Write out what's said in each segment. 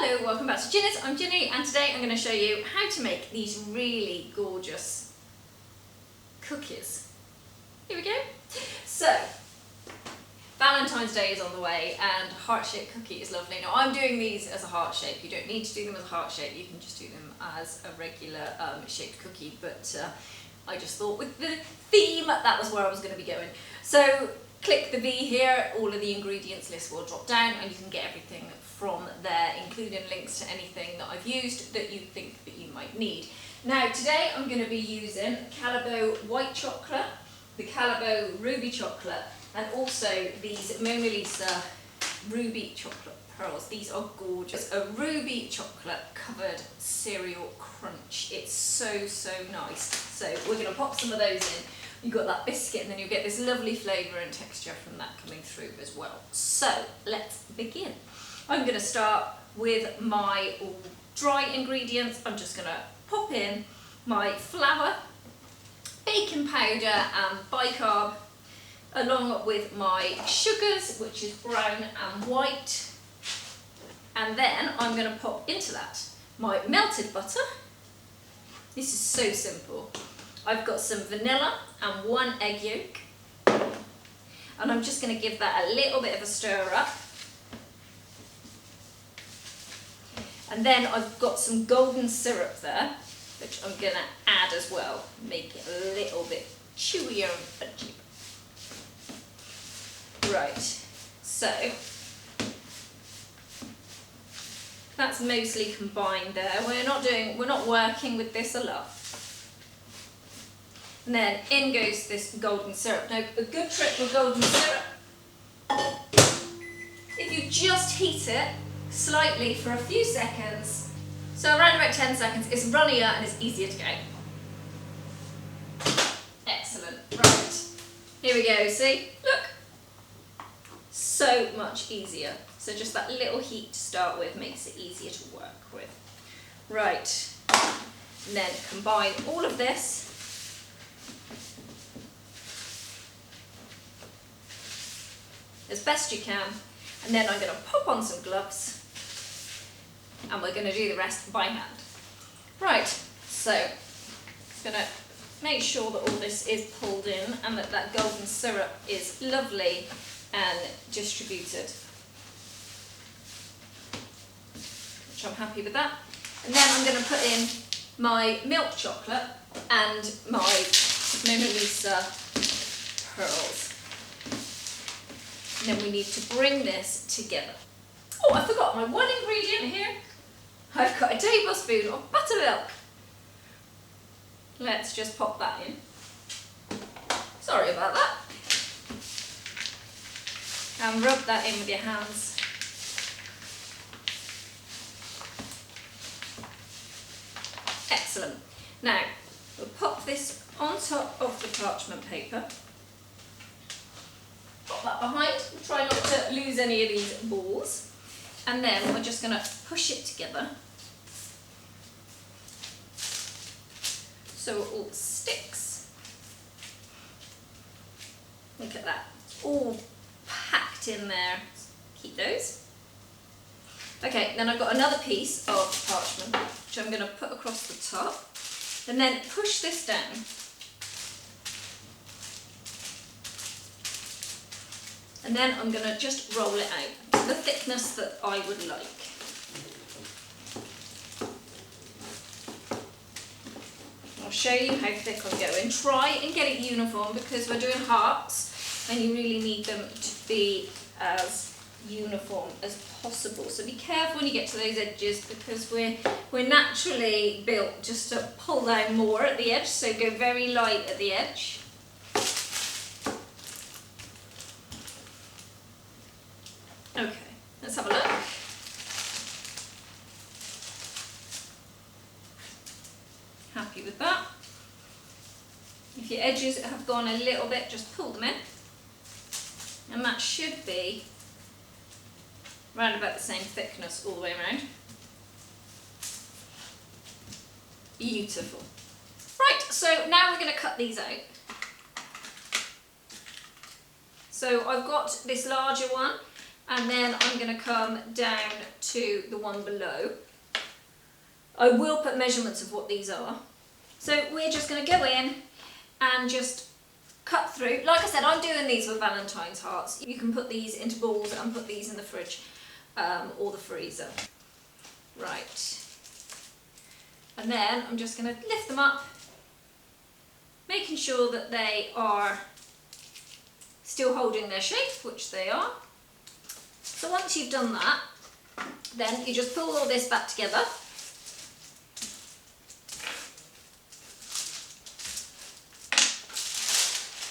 Hello, welcome back to Ginny's. I'm Ginny and today I'm going to show you how to make these really gorgeous cookies. Here we go. So, Valentine's Day is on the way and heart-shaped cookie is lovely. Now I'm doing these as a heart shape. You don't need to do them as a heart shape, you can just do them as a regular shaped cookie, but I just thought with the theme that was where I was going to be going. So click the V here, all of the ingredients list will drop down and you can get everything from there, including links to anything that I've used that you think that you might need. Now today I'm going to be using Callebaut white chocolate, the Callebaut ruby chocolate, and also these Mona Lisa ruby chocolate pearls. These are gorgeous. A ruby chocolate covered cereal crunch. It's so nice. So we're going to pop some of those in. You've got that biscuit and then you'll get this lovely flavour and texture from that coming through as well. So let's begin. I'm going to start with my dry ingredients. I'm just going to pop in my flour, baking powder and bicarb, along with my sugars, which is brown and white. And then I'm going to pop into that my melted butter. This is so simple. I've got some vanilla and 1 egg yolk. And I'm just going to give that a little bit of a stir up. And then I've got some golden syrup there, which I'm going to add as well, make it a little bit chewier and fudgy. Right, so that's mostly combined there. We're not working with this a lot. And then in goes this golden syrup. Now a good trick with golden syrup, if you just heat it slightly for a few seconds, so around about 10 seconds, it's runnier and it's easier to go. Excellent, right, here we go, see, look. So much easier. So just that little heat to start with makes it easier to work with. Right, and then combine all of this. As best you can. And then I'm going to pop on some gloves and we're going to do the rest by hand. Right, so I'm going to make sure that all this is pulled in and that that golden syrup is lovely and distributed, which I'm happy with that. And then I'm going to put in my milk chocolate and my Mona Lisa pearls. And then we need to bring this together. Oh, I forgot my one ingredient here. I've got a tablespoon of buttermilk. Let's just pop that in. Sorry about that. And rub that in with your hands. Excellent. Now, we'll pop this on top of the parchment paper. Pop that behind. We'll try not to lose any of these balls. And then we're just going to push it together so it all sticks. Look at that. All packed in there. Keep those. Okay, then I've got another piece of parchment which I'm going to put across the top and then push this down. And then I'm going to just roll it out to the thickness that I would like. I'll show you how thick I'm going. Try and get it uniform because we're doing hearts and you really need them to be as uniform as possible. So be careful when you get to those edges because we're naturally built just to pull down more at the edge, so go very light at the edge. Okay, let's have a look. Happy with that. If your edges have gone a little bit, just pull them in. And that should be around about the same thickness all the way around. Beautiful. Right, so now we're going to cut these out. So I've got this larger one and then I'm going to come down to the one below. I will put measurements of what these are. So we're just going to go in and just cut through. Like I said, I'm doing these with Valentine's hearts. You can put these into balls and put these in the fridge or the freezer. Right. And then I'm just going to lift them up, making sure that they are still holding their shape, which they are. So once you've done that, then you just pull all this back together.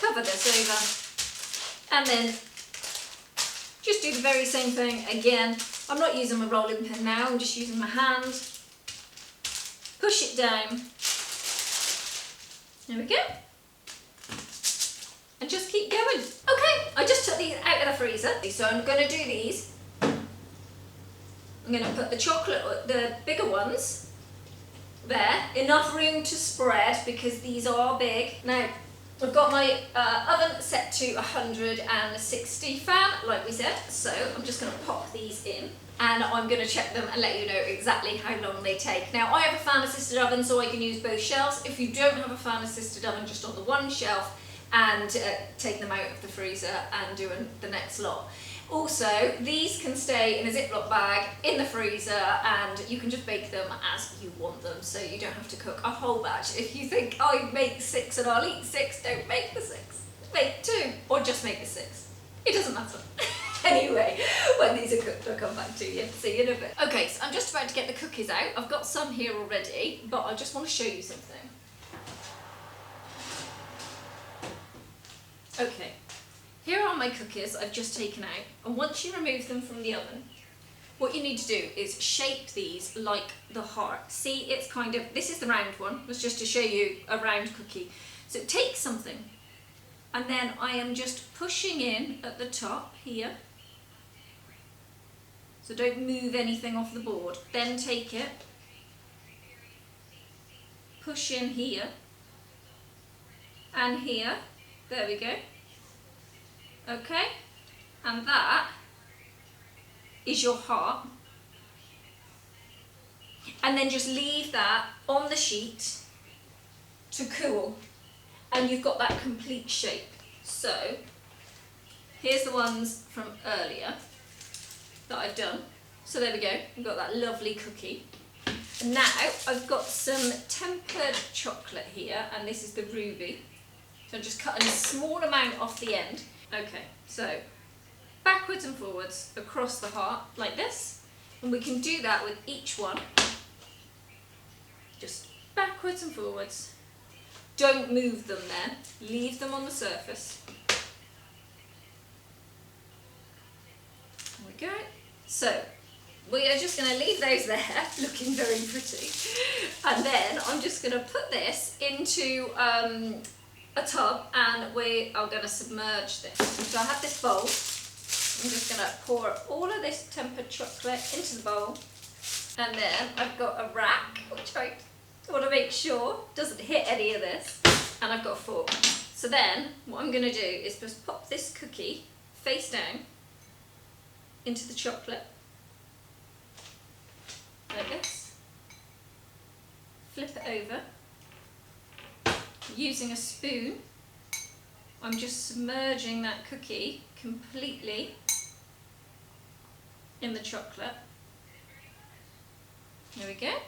Cover this over, and then just do the very same thing again. I'm not using my rolling pin now, I'm just using my hand. Push it down. There we go. And just keep going. Okay, I just took these out of the freezer, so I'm going to do these. I'm going to put the chocolate, the bigger ones, there. Enough room to spread because these are big. Now, I've got my oven set to 160 fan, like we said, so I'm just going to pop these in and I'm going to check them and let you know exactly how long they take. Now, I have a fan assisted oven, so I can use both shelves. If you don't have a fan assisted oven, just on the one shelf, and take them out of the freezer and do the next lot. Also, these can stay in a Ziploc bag in the freezer and you can just bake them as you want them, so you don't have to cook a whole batch. If you think, I make 6 and I'll eat 6, don't make the 6. Make 2 or just make the 6. It doesn't matter. Anyway, when these are cooked, I'll come back to you. See you in a bit. Okay, so I'm just about to get the cookies out. I've got some here already, but I just want to show you something. Okay. Here are my cookies I've just taken out, and once you remove them from the oven, what you need to do is shape these like the heart. See, it's kind of, this is the round one, was just to show you a round cookie. So take something, and then I am just pushing in at the top here. So don't move anything off the board. Then take it, push in here, and here, there we go. Okay, and that is your heart, and then just leave that on the sheet to cool, and you've got that complete shape. So here's the ones from earlier that I've done. So there we go, I've got that lovely cookie. And now I've got some tempered chocolate here, and this is the ruby. So I'm just cutting a small amount off the end. Okay, so backwards and forwards across the heart like this, and we can do that with each one. Just backwards and forwards. Don't move them then, leave them on the surface. There we go. So we are just going to leave those there, looking very pretty, and then I'm just going to put this into a tub, and we are going to submerge this. So I have this bowl. I'm just going to pour all of this tempered chocolate into the bowl, and then I've got a rack which I want to make sure doesn't hit any of this, and I've got a fork. So then what I'm going to do is just pop this cookie face down into the chocolate like this, flip it over. Using a spoon, I'm just submerging that cookie completely in the chocolate. There we go.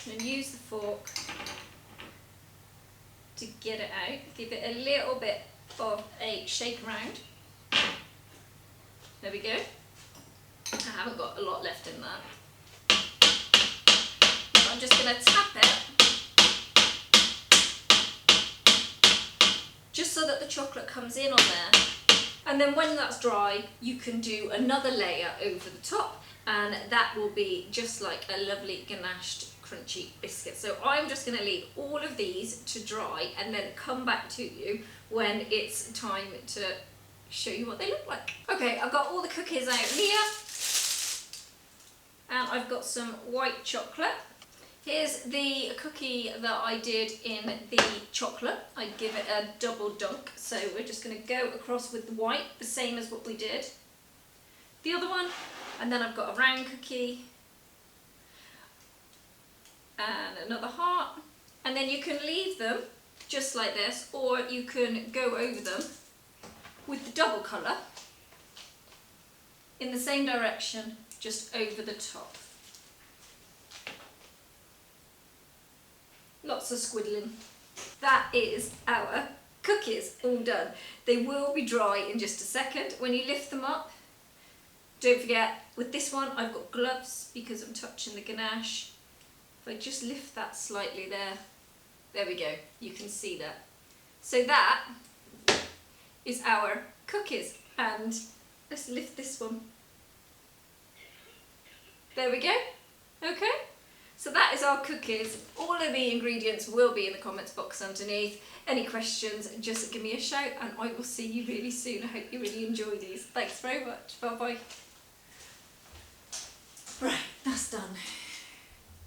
Then use the fork to get it out. Give it a little bit of a shake around. There we go. I haven't got a lot left in that. So I'm just going to tap it, just so that the chocolate comes in on there. And then when that's dry, you can do another layer over the top, and that will be just like a lovely ganached crunchy biscuit. So I'm just going to leave all of these to dry and then come back to you when it's time to show you what they look like. Okay, I've got all the cookies out here, and I've got some white chocolate. Here's the cookie that I did in the chocolate. I give it a double dunk. So we're just going to go across with the white, the same as what we did. The other one, and then I've got a round cookie and another heart. And then you can leave them just like this, or you can go over them with the double colour in the same direction, just over the top. Lots of squiddling. That is our cookies all done. They will be dry in just a second. When you lift them up, don't forget, with this one I've got gloves because I'm touching the ganache. If I just lift that slightly there we go, you can see that. So that is our cookies, and let's lift this one. There we go. Okay. So that is our cookies. All of the ingredients will be in the comments box underneath. Any questions, just give me a shout and I will see you really soon. I hope you really enjoy these. Thanks very much. Bye bye. Right, that's done.